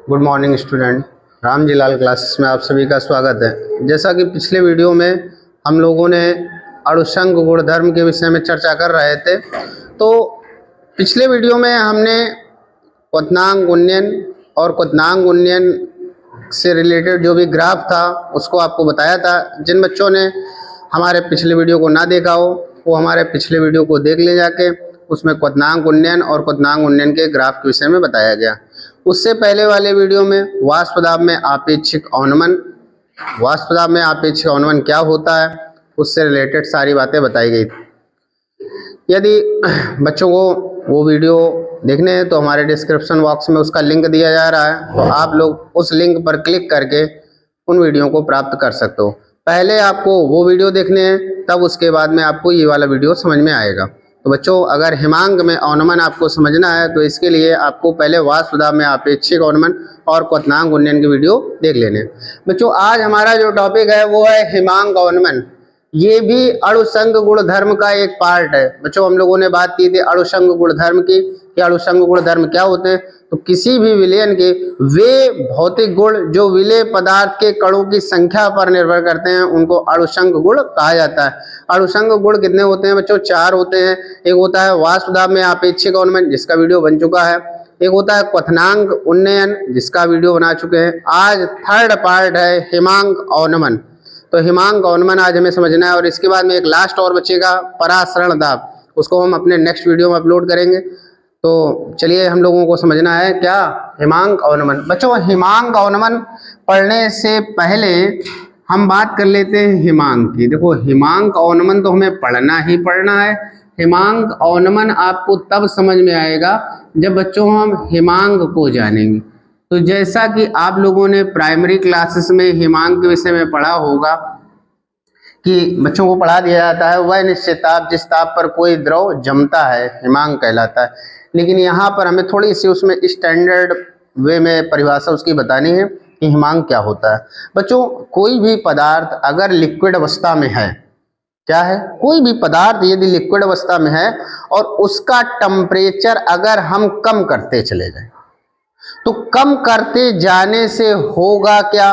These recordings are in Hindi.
Good morning student. Ram ji Lal classes में आप सभी का स्वागत है। जैसा कि पिछले वीडियो में हम लोगों ने अणुसंघ गुणधर्म के विषय में चर्चा कर रहे थे, तो पिछले वीडियो में हमने क्वथनांक उन्नयन और क्वथनांक उन्नयन से रिलेटेड जो भी ग्राफ था उसको आपको बताया था। जिन बच्चों ने हमारे पिछले वीडियो को ना देखा हो वो हमारे पिछले वीडियो को देख ले जाके, उसमें क्वथनांक उन्नयन और क्वथनांक उन्नयन के ग्राफ के विषय में बताया गया। उससे पहले वाले वीडियो में वाष्प दाब में आपेक्षिक अवनमन, वाष्प दाब में आपेक्षिक अवनमन क्या होता है उससे रिलेटेड सारी बातें बताई गई थी। यदि बच्चों को वो वीडियो देखने हैं तो हमारे डिस्क्रिप्शन बॉक्स में उसका लिंक दिया जा रहा है, तो आप लोग उस लिंक पर क्लिक करके उन वीडियो को प्राप्त कर सकते हो। पहले आपको वो वीडियो देखने हैं, तब उसके बाद में आपको ये वाला वीडियो समझ में आएगा। तो बच्चों, अगर हिमांक में अवनमन आपको समझना है तो इसके लिए आपको पहले वाष्प दाब में आपेक्षिक अवनमन और क्वथनांक उन्नयन की वीडियो देख लेने। बच्चों, आज हमारा जो टॉपिक है वो है हिमांक अवनमन। ये भी अणुसंघ गुणधर्म का एक पार्ट है। बच्चों, हम लोगों ने बात की थी अणुसंघ गुणधर्म की कि अणुसंघ गुणधर्म क्या होते हैं। तो किसी भी विलयन के वे भौतिक गुण जो विलेय पदार्थ के कणों की संख्या पर निर्भर करते हैं उनको अणुसंघ गुण कहा जाता है। अणुसंघ गुण कितने होते हैं बच्चों? 4 होते हैं। एक होता है वाष्प दाब में आपेक्षिक अवनमन, जिसका वीडियो बन चुका है। एक होता है क्वथनांक उन्नयन, जिसका वीडियो बना चुके हैं। आज थर्ड पार्ट है हिमांक अवनमन। तो हिमांक अवनमन आज हमें समझना है, और इसके बाद में एक लास्ट और बचेगा परासरण दाब, उसको हम अपने नेक्स्ट वीडियो में अपलोड करेंगे। तो चलिए, हम लोगों को समझना है क्या हिमांक अवनमन। बच्चों, हिमांक अवनमन पढ़ने से पहले हम बात कर लेते हैं हिमांक की। देखो, हिमांक अवनमन तो हमें पढ़ना ही पढ़ना है। हिमांक अवनमन आपको तब समझ में आएगा जब बच्चों हम हिमांक को जानेंगे। तो जैसा कि आप लोगों ने प्राइमरी क्लासेस में हिमांक के विषय में पढ़ा होगा कि बच्चों को पढ़ा दिया जाता है वह निश्चित ताप जिस ताप पर कोई द्रव जमता है हिमांक कहलाता है। लेकिन यहाँ पर हमें थोड़ी सी उसमें स्टैंडर्ड वे में परिभाषा उसकी बतानी है कि हिमांक क्या होता है। बच्चों, कोई भी पदार्थ अगर लिक्विड अवस्था में है, क्या है, कोई भी पदार्थ यदि लिक्विड अवस्था में है और उसका टेम्परेचर अगर हम कम करते चले जाएं, तो कम करते जाने से होगा क्या?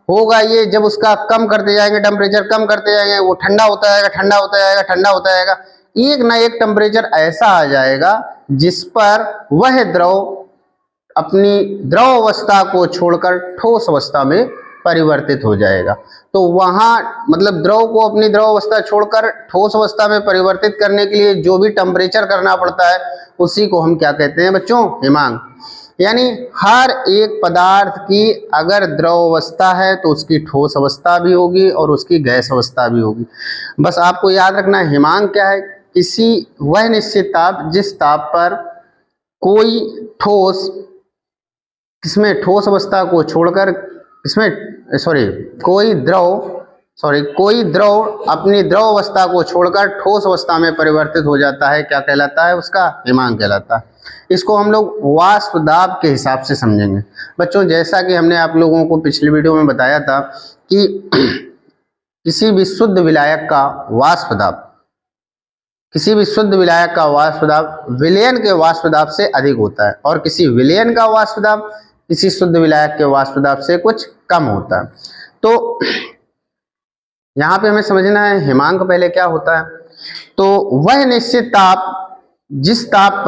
होगा ये, जब उसका कम करते जाएंगे, टेम्परेचर कम करते जाएंगे, वो ठंडा होता जाएगा, ठंडा होता जाएगा, ठंडा होता जाएगा। एक ना एक टेम्परेचर ऐसा आ जाएगा जिस पर वह द्रव अपनी द्रव अवस्था को छोड़कर ठोस अवस्था में परिवर्तित हो जाएगा। तो वहां मतलब द्रव को अपनी द्रव अवस्था छोड़कर ठोस अवस्था में परिवर्तित करने के लिए जो भी टेम्परेचर करना पड़ता है उसी को हम क्या कहते हैं बच्चों? हिमांक। यानी हर एक पदार्थ की अगर द्रव अवस्था है तो उसकी ठोस अवस्था भी होगी और उसकी गैस अवस्था भी होगी। बस आपको याद रखना है हिमांक क्या है? किसी वह निश्चित ताप जिस ताप पर कोई ठोस, किसमें ठोस अवस्था को छोड़कर, इसमें कोई द्रव अपनी द्रव अवस्था को छोड़कर ठोस अवस्था में परिवर्तित हो जाता है, क्या कहलाता है? उसका हिमांक कहलाता है। इसको हम लोग वाष्प दाब के हिसाब से समझेंगे। बच्चों, जैसा कि हमने आप लोगों को पिछले वीडियो में बताया था कि किसी भी शुद्ध विलायक का वाष्प दाब, किसी भी शुद्ध विलायक का वाष्प दाब विलयन के वाष्प दाब से अधिक होता है, और किसी विलयन का वाष्प दाब किसी शुद्ध विलायक के वाष्प दाब से कुछ कम होता है। तो यहाँ पे हमें समझना है हिमांक पहले क्या होता है। तो वह निश्चित ताप जिस ताप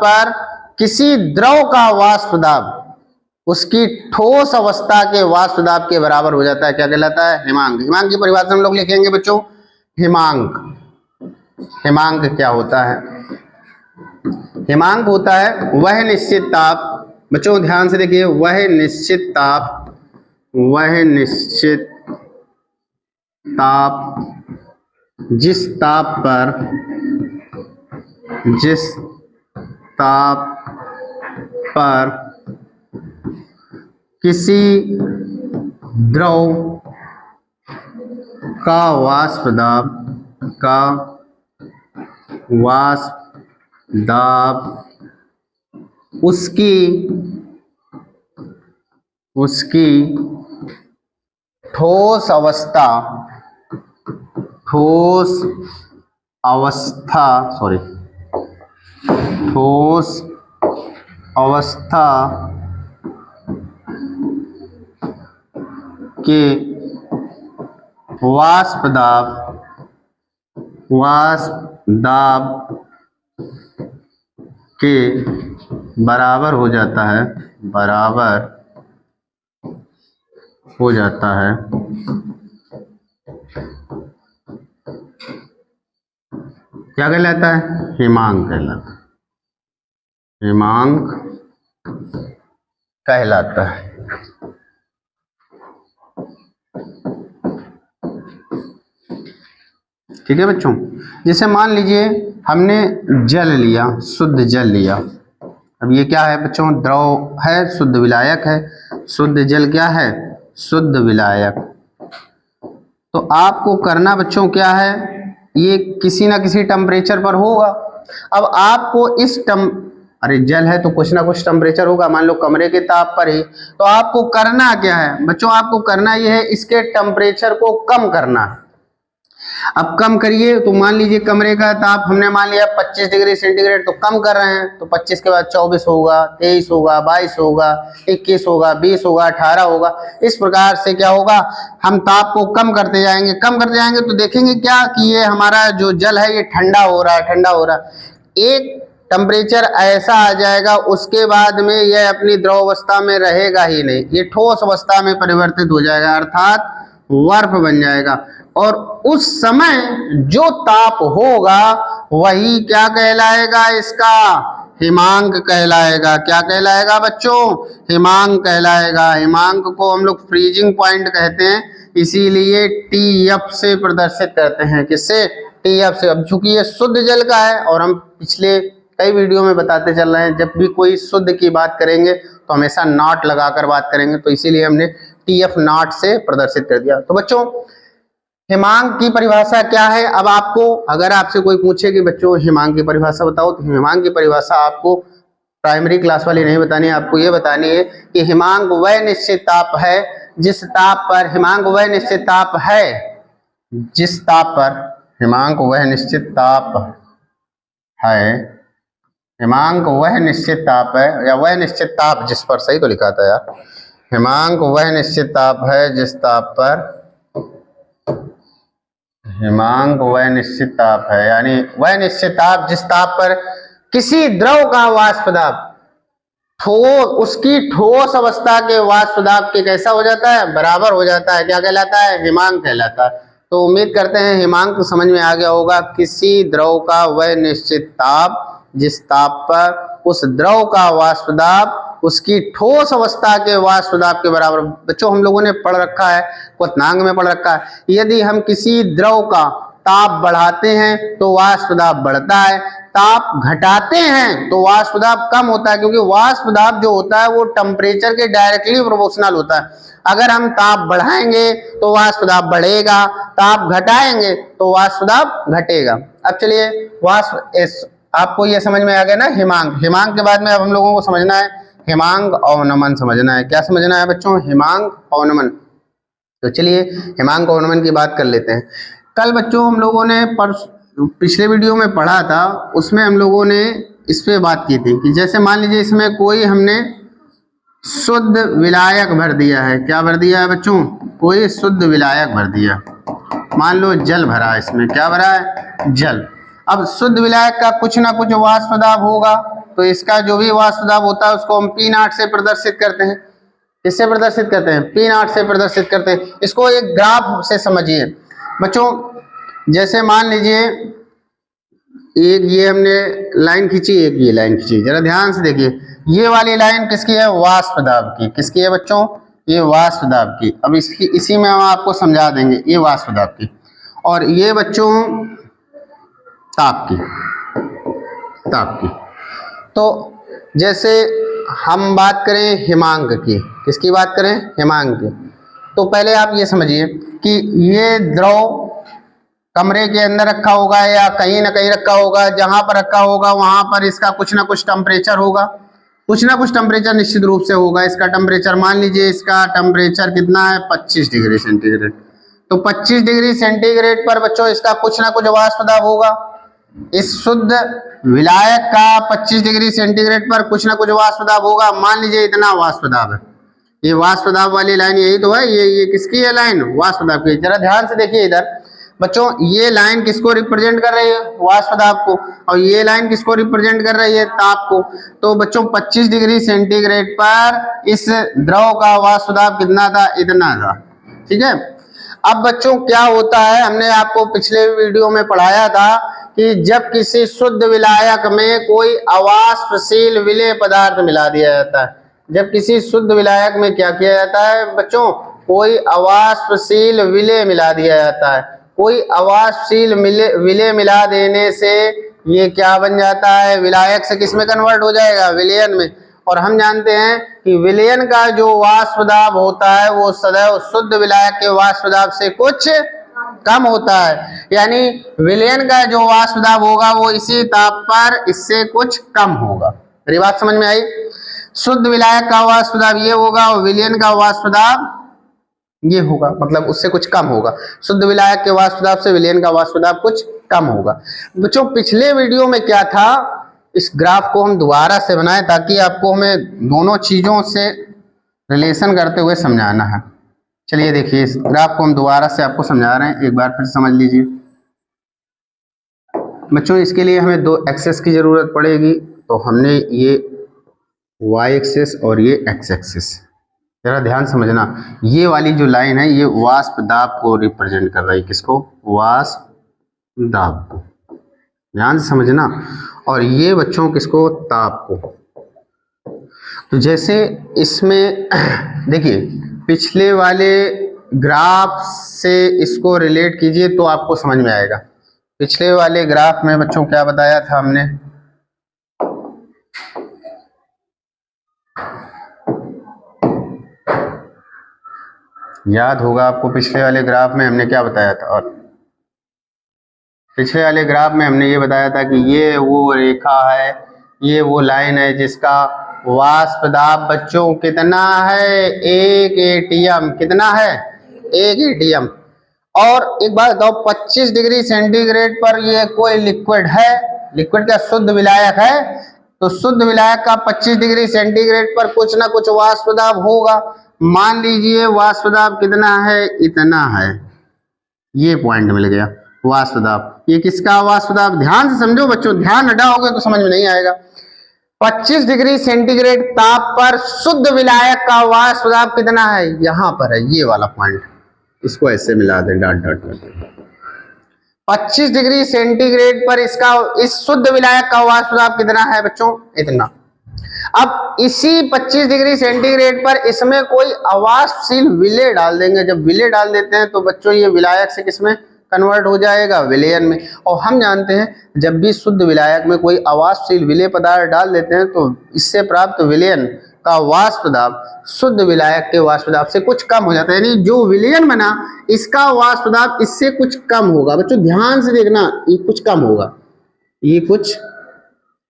पर किसी द्रव का वाष्प दाब उसकी ठोस अवस्था के वाष्प दाब के बराबर हो जाता है, क्या कहलाता है? हिमांक। हिमांक की परिभाषा हम लोग लिखेंगे बच्चों, हिमांक। हिमांक क्या होता है? हिमांक होता है वह निश्चित ताप, बच्चों ध्यान से देखिए, वह निश्चित ताप जिस ताप पर किसी द्रव का वाष्प दाब उसकी ठोस अवस्था के वाष्प दाब के बराबर हो जाता है, क्या कहलाता है? हिमांक कहलाता है, ठीक है बच्चों। जैसे मान लीजिए हमने जल लिया, शुद्ध जल लिया। अब ये क्या है बच्चों? द्रव है, शुद्ध विलायक है। शुद्ध जल क्या है? शुद्ध विलायक। तो आपको करना बच्चों क्या है? ये किसी ना किसी टेम्परेचर पर होगा। अब आपको अरे जल है तो कुछ ना कुछ टेम्परेचर होगा, मान लो कमरे के ताप पर ही। तो आपको करना क्या है बच्चों? आपको करना ये है, इसके टेम्परेचर को कम करना। अब कम करिए तो मान लीजिए कमरे का ताप हमने मान लिया 25 डिग्री सेंटीग्रेड, तो कम कर रहे हैं तो 25 के बाद 24 होगा, 23 होगा, 22 होगा, 21 होगा, 20 होगा, 18 होगा। इस प्रकार से क्या होगा? हम ताप को कम करते जाएंगे तो देखेंगे क्या कि ये हमारा जो जल है ये ठंडा हो रहा है। एक टेम्परेचर ऐसा आ जाएगा, उसके बाद में यह अपनी द्रव अवस्था में रहेगा ही नहीं, ये ठोस अवस्था में परिवर्तित हो जाएगा, अर्थात बर्फ बन जाएगा। और उस समय जो ताप होगा वही क्या कहलाएगा? इसका हिमांक कहलाएगा। क्या कहलाएगा बच्चों? हिमांक कहलाएगा। हिमांक को हम लोग फ्रीजिंग पॉइंट कहते हैं, इसीलिए TF से प्रदर्शित करते हैं। किससे? TF से। अब चूंकि ये शुद्ध जल का है और हम पिछले कई वीडियो में बताते चल रहे हैं, जब भी कोई शुद्ध की बात करेंगे तो हमेशा नॉट लगाकर बात करेंगे, तो इसीलिए हमने TF नॉट से प्रदर्शित कर दिया। तो बच्चों हिमांक की परिभाषा क्या है? अब आपको अगर आपसे कोई पूछे कि बच्चों हिमांक की परिभाषा बताओ, तो हिमांक की परिभाषा आपको प्राइमरी क्लास वाली नहीं बतानी है, आपको ये बतानी है कि हिमांक वह निश्चित ताप है जिस ताप पर हिमांक वह निश्चित ताप है जिस ताप पर हिमांक वह निश्चित ताप है हिमांक वह निश्चित ताप है, या वह निश्चित ताप जिस पर, सही तो लिखा था यार, हिमांक वह निश्चित ताप है जिस ताप पर हिमांक वह निश्चित ताप है, यानी वह निश्चित ताप जिस ताप पर किसी द्रव का वाष्प दाब उसकी ठोस अवस्था के वाष्प दाब के कैसा हो जाता है? बराबर हो जाता है। क्या कहलाता है? हिमांक कहलाता है। तो उम्मीद करते हैं हिमांक समझ में आ गया होगा। किसी द्रव का वह निश्चित ताप जिस ताप पर उस द्रव का वाष्प दाब उसकी ठोस अवस्था के वाष्प दाब के बराबर। बच्चों हम लोगों ने पढ़ रखा है, क्वथनांक में पढ़ रखा है, यदि हम किसी द्रव का ताप बढ़ाते हैं तो वाष्प दाब बढ़ता है, ताप घटाते हैं तो वाष्प दाब कम होता है, क्योंकि वाष्प दाब जो होता है वो टेम्परेचर के डायरेक्टली प्रोपोर्शनल होता है। अगर हम ताप बढ़ाएंगे तो वाष्प दाब बढ़ेगा, ताप घटाएंगे तो वाष्प दाब घटेगा। अब चलिए आपको ये समझ में आ गया ना हिमांक के बाद में अब हम लोगों को समझना है हिमांक अवनमन समझना है। क्या समझना है बच्चों? हिमांक अवनमन। तो चलिए हिमांक अवनमन की बात कर लेते हैं। कल बच्चों हम लोगों ने पिछले वीडियो में पढ़ा था, उसमें हम लोगों ने इस पे बात की थी कि जैसे मान लीजिए इसमें कोई हमने शुद्ध विलायक भर दिया है। क्या भर दिया है बच्चों? कोई शुद्ध विलायक भर दिया। मान लो जल भरा है, इसमें क्या भरा है? जल। अब शुद्ध विलायक का कुछ ना कुछ वाष्प दाब होगा, तो इसका जो भी वाष्प दाब होता है उसको हम P0 से प्रदर्शित करते हैं। किससे प्रदर्शित करते हैं? P0 से प्रदर्शित करते हैं। इसको एक ग्राफ से समझिए बच्चों। जैसे मान लीजिए एक ये हमने लाइन खींची, एक ये लाइन खींची, जरा ध्यान से देखिए। ये वाली लाइन किसकी है? वाष्प दाब की। किसकी है बच्चों? ये वाष्प दाब की। अब इसी में हम आपको समझा देंगे, ये वाष्प दाब की, और ये बच्चों ताप की। तो जैसे हम बात करें हिमांक की, किसकी बात करें? हिमांक की। तो पहले आप ये समझिए कि ये द्रव कमरे के अंदर रखा होगा या कहीं ना कहीं रखा होगा, जहां पर रखा होगा वहां पर इसका कुछ ना कुछ टेम्परेचर होगा, कुछ ना कुछ टेम्परेचर निश्चित रूप से होगा। इसका टेम्परेचर मान लीजिए, इसका टेम्परेचर कितना है? 25 डिग्री सेंटीग्रेड। तो 25 डिग्री सेंटीग्रेड पर बच्चों इसका कुछ ना कुछ वाष्प दाब होगा। इस शुद्ध विलायक का 25 डिग्री सेंटीग्रेड पर कुछ ना कुछ वाष्प दाब होगा। मान लीजिए इतना वाष्प दाब है, ये वाष्प दाब वाली लाइन यही तो है, ये किसकी है लाइन, वाष्प दाब की। जरा ध्यान से देखिए इधर बच्चों, ये लाइन किसको रिप्रेजेंट कर रही है, वाष्प दाब को, और ये लाइन किसको रिप्रेजेंट कर रही है, ताप को। तो बच्चों 25 डिग्री सेंटीग्रेड पर इस द्रव का वाष्प दाब कितना था, इतना था। ठीक है। अब बच्चों क्या होता है, हमने आपको पिछले वीडियो में पढ़ाया था कि जब किसी शुद्ध विलायक में कोई अवाष्पशील विलेय पदार्थ मिला दिया जाता है, जब किसी शुद्ध विलायक में क्या किया जाता है बच्चों, कोई अवाष्पशील विलेय मिला दिया जाता है। कोई अवाष्पशील विलेय मिला देने से ये क्या बन जाता है, विलायक से किस में कन्वर्ट हो जाएगा, विलयन में। और हम जानते हैं कि विलयन का जो वाष्प दाब होता है वो सदैव शुद्ध विलायक के वाष्प दाब से कुछ कम होता है, यानी विलयन का जो वाष्प दाब होगा वो इसी ताप पर इससे कुछ कम होगा। मेरी बात समझ में आई। शुद्ध विलायक का वाष्प दाब ये होगा और विलयन का वाष्प दाब ये होगा, मतलब उससे कुछ कम होगा। शुद्ध विलायक के वाष्प दाब से विलयन का वाष्प दाब कुछ कम होगा। बच्चों पिछले वीडियो में क्या था, इस ग्राफ को हम दोबारा से बनाए ताकि आपको हमें दोनों चीजों से रिलेशन करते हुए समझाना है। चलिए देखिए, इस ग्राफ को हम दोबारा से आपको समझा रहे हैं, एक बार फिर समझ लीजिए। बच्चों इसके लिए हमें दो एक्सेस की जरूरत पड़ेगी, तो हमने ये y एक्सेस और ये x एक्सेस, जरा ध्यान समझना, ये वाली जो लाइन है ये वाष्प दाब को रिप्रेजेंट कर रही है, किसको, वाष्प दाब को, ध्यान से समझना। और ये बच्चों किसको, ताप को। तो जैसे इसमें देखिए पिछले वाले ग्राफ से इसको रिलेट कीजिए तो आपको समझ में आएगा। पिछले वाले ग्राफ में बच्चों क्या बताया था हमने, याद होगा आपको, पिछले वाले ग्राफ में हमने क्या बताया था, और पिछले वाले ग्राफ में हमने ये बताया था कि ये वो रेखा है, ये वो लाइन है जिसका वाष्प दाब बच्चों कितना है, 1 एटीएम। कितना है, 1 एटीएम। और एक बात बताओ, 25 डिग्री सेंटीग्रेड पर ये कोई लिक्विड है, लिक्विड का शुद्ध विलायक है, तो शुद्ध विलायक का 25 डिग्री सेंटीग्रेड पर कुछ ना कुछ वाष्प दाब होगा। मान लीजिए वाष्प दाब कितना है, इतना है, ये पॉइंट मिल गया वाष्प दाब। ये किसका वाष्प दाब, ध्यान से समझो बच्चों, ध्यान हटाओगे तो समझ में नहीं आएगा। 25 डिग्री सेंटीग्रेड ताप पर शुद्ध विलायक का वाष्प दाब कितना है, यहां पर है, ये वाला पॉइंट, इसको ऐसे मिला दें डॉट डॉट करके। 25 डिग्री सेंटीग्रेड पर इसका, इस शुद्ध विलायक का वाष्प दाब कितना है बच्चों, इतना। अब इसी 25 डिग्री सेंटीग्रेड पर इसमें कोई अवाष्पशील विलेय डाल देंगे। जब विलेय डाल देते हैं तो बच्चों ये विलायक से किसमें कन्वर्ट हो जाएगा, विलयन में। और हम जानते हैं जब भी शुद्ध विलायक में कोई अवाष्पशील विलेय पदार्थ डाल देते हैं तो इससे प्राप्त विलयन का वाष्प दाब शुद्ध विलायक के वाष्प दाब से कुछ कम हो जाता है, यानी जो विलयन बना इसका वाष्प दाब इससे कुछ कम होगा। बच्चों ध्यान से देखना, ये कुछ कम होगा, ये कुछ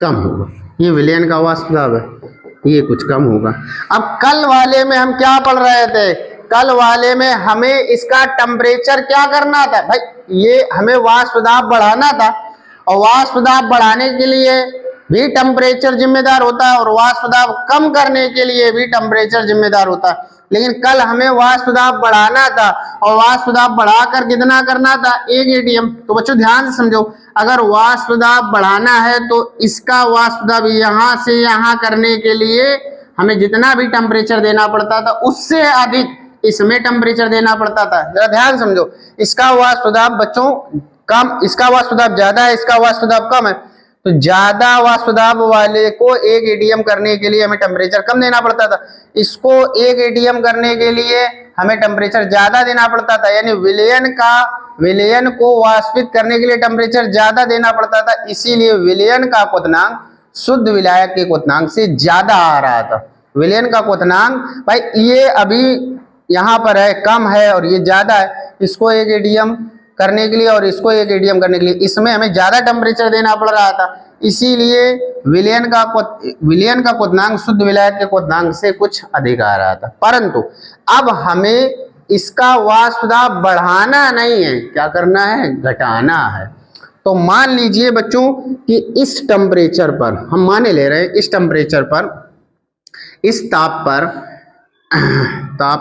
कम होगा, ये विलयन का वाष्प दाब है, ये कुछ कम होगा। अब कल वाले में हम क्या पढ़ रहे थे, कल वाले में हमें इसका टेम्परेचर क्या करना था भाई, ये हमें वाष्प दाब बढ़ाना था, और वाष्प दाब बढ़ाने के लिए भी टेम्परेचर जिम्मेदार होता है और वाष्प दाब कम करने के लिए भी टेम्परेचर जिम्मेदार होता है। लेकिन कल हमें वाष्प दाब बढ़ाना था और वाष्प दाब बढ़ाकर कितना करना था, 1 एटीएम। तो बच्चों ध्यान से समझो, अगर वाष्प दाब बढ़ाना है तो इसका वाष्प दाब यहाँ से यहाँ करने के लिए हमें जितना भी टेम्परेचर देना पड़ता था उससे अधिक इसमें टेम्परेचर देना पड़ता था। जरा ध्यान समझो, इसका वाष्प दाब बच्चों कम, इसका वाष्प दाब ज्यादा है, इसका वाष्प दाब कम है, तो ज्यादा वाष्प दाब वाले को 1 एटीएम करने के लिए हमें टेम्परेचर कम देना पड़ता था, इसको 1 एटीएम करने के लिए हमें टेम्परेचर ज्यादा देना पड़ता था, यानी विलयन को वाष्पित करने के लिए टेम्परेचर ज्यादा देना पड़ता था। इसीलिए विलयन का क्वथनांक शुद्ध विलायक के क्वथनांक से ज्यादा आ रहा था। विलयन का क्वथनांक भाई ये अभी यहाँ पर है, कम है, और ये ज्यादा है, इसको 1 एटीएम करने के लिए और इसको 1 एटीएम करने के लिए इसमें हमें ज्यादा टेम्परेचर देना पड़ रहा था। इसीलिए विलयन का क्वथनांक शुद्ध विलायक के क्वथनांक से कुछ अधिक आ रहा था। परंतु अब हमें इसका वाष्प दाब बढ़ाना नहीं है, क्या करना है, घटाना है। तो मान लीजिए बच्चों कि इस टेम्परेचर पर, हम माने ले रहे हैं इस टेम्परेचर पर, इस ताप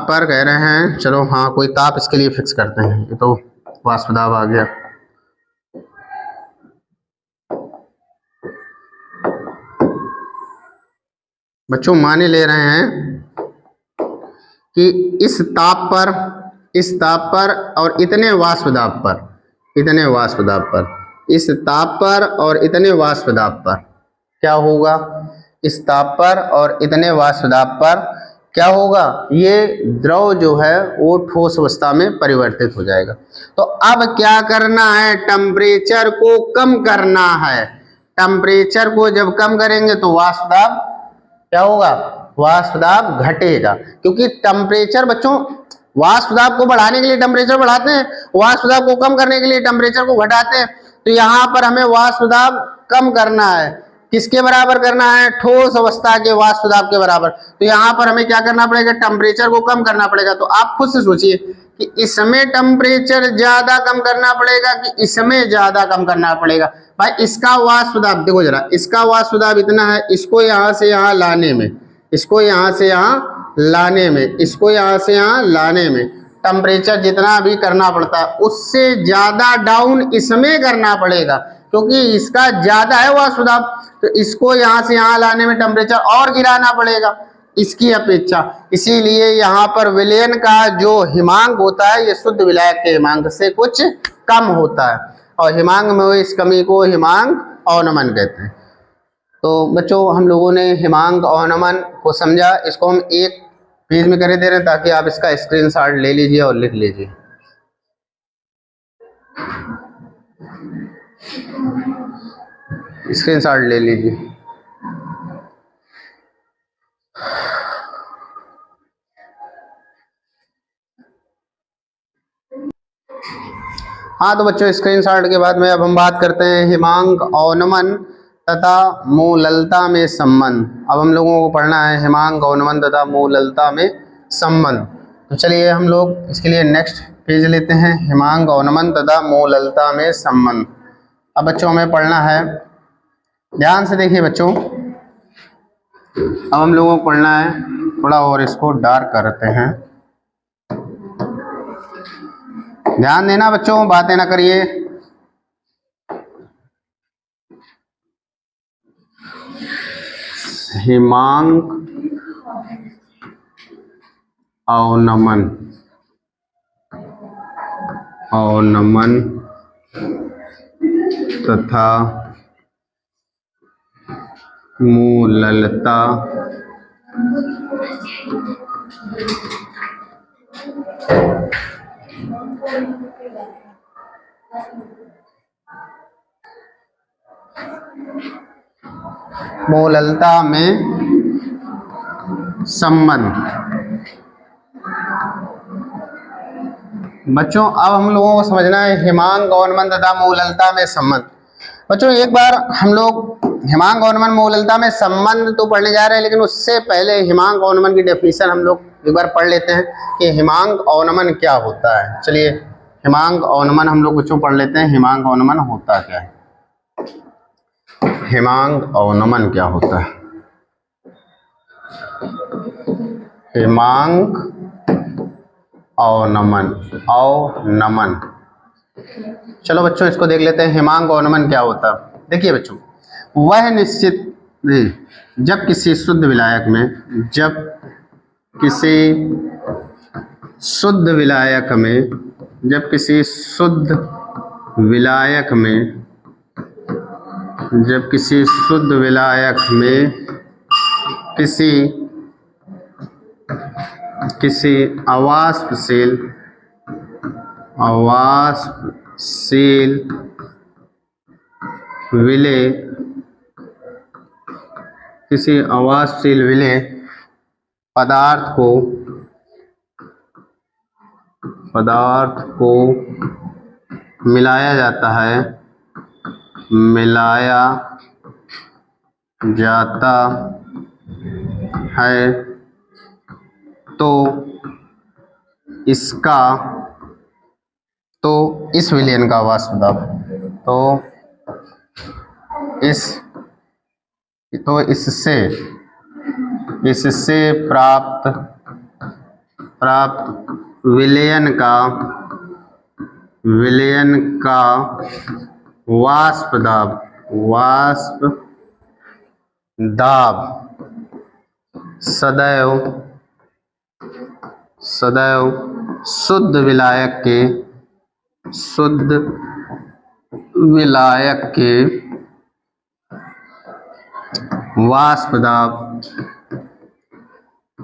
पर कह रहे हैं, चलो हाँ कोई ताप इसके लिए फिक्स करते हैं, ये तो वाष्प दाब आ गया। बच्चों माने ले रहे हैं कि इस ताप पर और इतने वाष्प दाब पर, इस ताप पर और इतने वाष्प दाब पर क्या होगा, इस ताप पर और इतने वाष्प दाब पर क्या होगा, ये द्रव जो है वो ठोस अवस्था में परिवर्तित हो जाएगा। तो अब क्या करना है, टेम्परेचर को कम करना है। टेम्परेचर को जब कम करेंगे तो वाष्प दाब क्या होगा, वाष्प दाब घटेगा, क्योंकि टेम्परेचर बच्चों, वाष्प दाब को बढ़ाने के लिए टेम्परेचर बढ़ाते हैं, वाष्प दाब को कम करने के लिए टेम्परेचर को घटाते हैं। तो यहाँ पर हमें वाष्प दाब कम करना है, किसके बराबर करना है, ठोस अवस्था के वाष्प दाब के बराबर। तो यहाँ पर हमें क्या करना पड़ेगा, टेम्परेचर को कम करना पड़ेगा। तो आप खुद से सोचिए कि इसमें टेम्परेचर ज्यादा कम करना पड़ेगा कि इसमें ज्यादा कम करना पड़ेगा। भाई इसका वाष्प दाब देखो जरा, इसका वाष्प दाब इतना है, इसको यहाँ से यहाँ लाने में, इसको यहाँ से यहाँ लाने में, इसको यहाँ से यहाँ लाने में टेम्परेचर जितना भी करना पड़ता है उससे ज्यादा डाउन इसमें करना पड़ेगा, क्योंकि इसका ज्यादा है वाष्प दाब। तो इसको यहाँ से यहाँ लाने में टेम्परेचर और गिराना पड़ेगा इसकी अपेक्षा। इसीलिए यहाँ पर विलयन का जो हिमांक होता है ये शुद्ध विलायक के हिमांक से कुछ कम होता है, और हिमांक में हुई इस कमी को हिमांक अवनमन कहते हैं। तो बच्चों हम लोगों ने हिमांक अवनमन को समझा, इसको हम एक पेज में कर दे रहे हैं ताकि आप इसका स्क्रीनशॉट ले लीजिए और लिख लीजिए। स्क्रीनशॉट ले लीजिए। हाँ तो बच्चों स्क्रीनशॉट के बाद में अब हम बात करते हैं हिमांक अवनमन तथा मूललता में संबंध। अब हम लोगों को पढ़ना है हिमांक अवनमन तथा मूललता में संबंध। तो चलिए हम लोग इसके लिए नेक्स्ट पेज लेते हैं, हिमांक अवनमन तथा मूललता में संबंध। अब बच्चों हमें पढ़ना है, ध्यान से देखिए बच्चों, अब हम लोगों को पढ़ना है थोड़ा और इसको डार्क करते हैं, ध्यान देना बच्चों, बातें ना करिए। हिमांक अवनमन तथा मूललता में संबंध। बच्चों अब हम लोगों को समझना है हिमांक अवनमन तथा मूललता में संबंध। बच्चों एक बार हम लोग हिमांक अवनमन मूललता में संबंध तो पढ़ने जा रहे हैं, लेकिन उससे पहले हिमांक अवनमन की डेफिनेशन हम लोग एक बार पढ़ लेते हैं कि हिमांक अवनमन क्या होता है। चलिए हिमांक अवनमन हम लोग बच्चों पढ़ लेते हैं, हिमांक अवनमन होता क्या है। हिमांक अवनमन क्या होता है, हिमांक अवनमन, चलो बच्चों इसको देख लेते हैं, हिमांक अवनमन क्या होता है। देखिए बच्चों, वह निश्चित जब किसी शुद्ध विलायक में, जब किसी शुद्ध विलायक में, जब किसी शुद्ध विलायक में, जब किसी शुद्ध विलायक में किसी अवाष्पशील विलेय, किसी अवाष्पशील विलेय पदार्थ को मिलाया जाता है, तो इस विलयन का वाष्प दाब, तो इस तो इससे प्राप्त विलयन का वाष्प दाब सदैव शुद्ध विलायक के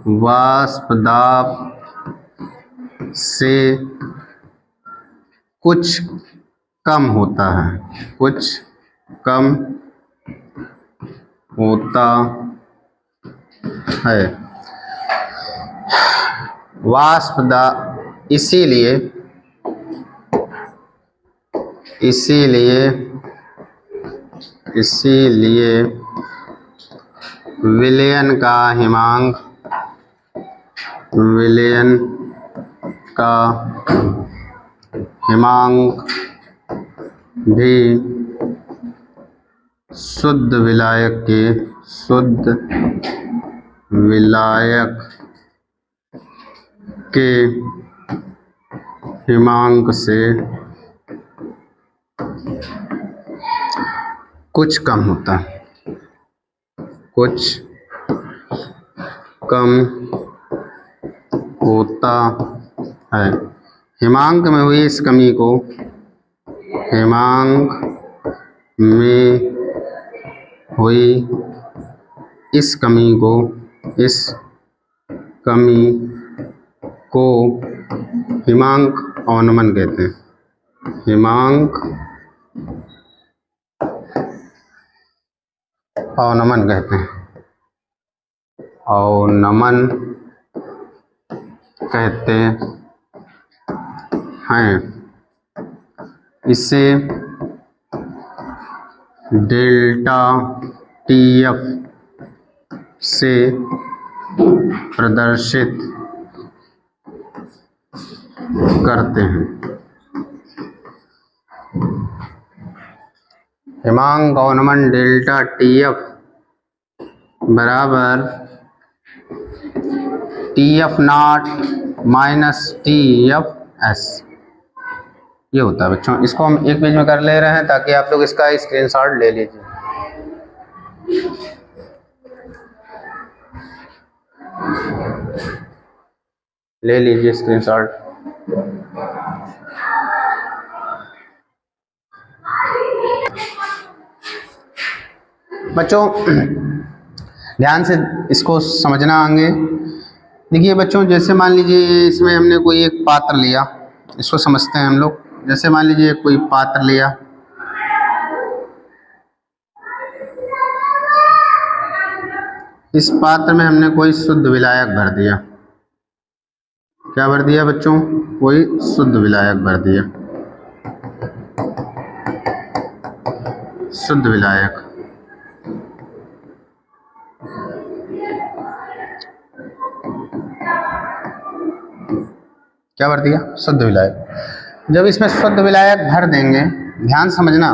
वाष्प दाब से कुछ कम होता है। वाष्प दाब इसीलिए विलयन का हिमांक भी शुद्ध विलायक के हिमांक से कुछ कम होता है। हिमांक में हुई इस कमी को हिमांक अवनमन कहते हैं। अवनमन कहते हैं। इसे डेल्टा TF से प्रदर्शित करते हैं। हिमांक अवनमन डेल्टा TF बराबर TF0 माइनस TFS ये होता है बच्चों। इसको हम एक पेज में कर ले रहे हैं ताकि आप लोग इसका स्क्रीनशॉट ले लीजिए। स्क्रीनशॉट। बच्चों ध्यान से इसको समझना आगे। देखिए बच्चों, जैसे मान लीजिए इसमें हमने कोई एक पात्र लिया, इसको समझते हैं हम लोग। जैसे मान लीजिए कोई पात्र लिया, इस पात्र में हमने कोई शुद्ध विलायक भर दिया। क्या भर दिया बच्चों? कोई शुद्ध विलायक भर दिया। शुद्ध विलायक क्या भर दिया? शुद्ध विलायक। जब इसमें शुद्ध विलायक भर देंगे, ध्यान समझना,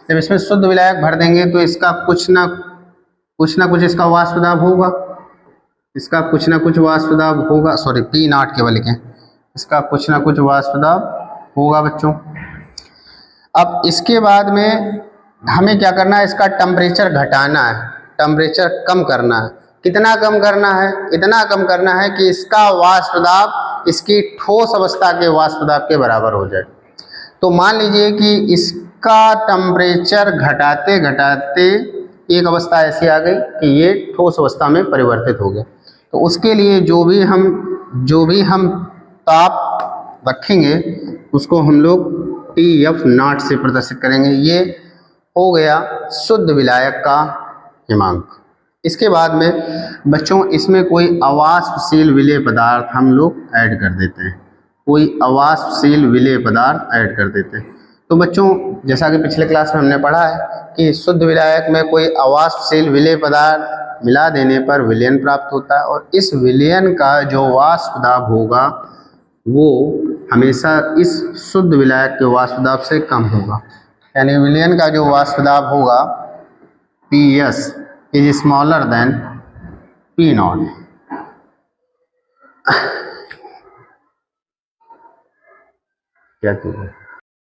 जब इसमें शुद्ध विलायक भर देंगे तो इसका कुछ ना कुछ इसका वाष्प दाब होगा। इसका कुछ ना कुछ वाष्प दाब होगा। सॉरी, P0 केवल लिखें। इसका कुछ ना कुछ वाष्प दाब होगा बच्चों। अब इसके बाद में हमें क्या करना है? इसका टेम्परेचर घटाना है, टेम्परेचर कम करना है। कितना कम करना है? इतना कम करना है कि इसका वाष्प दाब इसकी ठोस अवस्था के वाष्प दाब के बराबर हो जाए। तो मान लीजिए कि इसका टेम्परेचर घटाते घटाते एक अवस्था ऐसी आ गई कि ये ठोस अवस्था में परिवर्तित हो गया। तो उसके लिए जो भी हम ताप रखेंगे उसको हम लोग TF0 से प्रदर्शित करेंगे। ये हो गया शुद्ध विलायक का हिमांक। इसके बाद में बच्चों इसमें कोई अवाष्पशील विलेय पदार्थ हम लोग ऐड कर देते हैं। कोई अवाष्पशील विलेय पदार्थ ऐड कर देते हैं। तो बच्चों जैसा कि पिछले क्लास में हमने पढ़ा है कि शुद्ध विलायक में कोई अवाष्पशील विलेय पदार्थ मिला देने पर विलयन प्राप्त होता है, और इस विलयन का जो वाष्प दाब होगा वो हमेशा इस शुद्ध विलायक के वाष्प दाब से कम होगा। यानी विलयन का जो वाष्प दाब होगा P S is smaller than P not. क्या चीज़ है?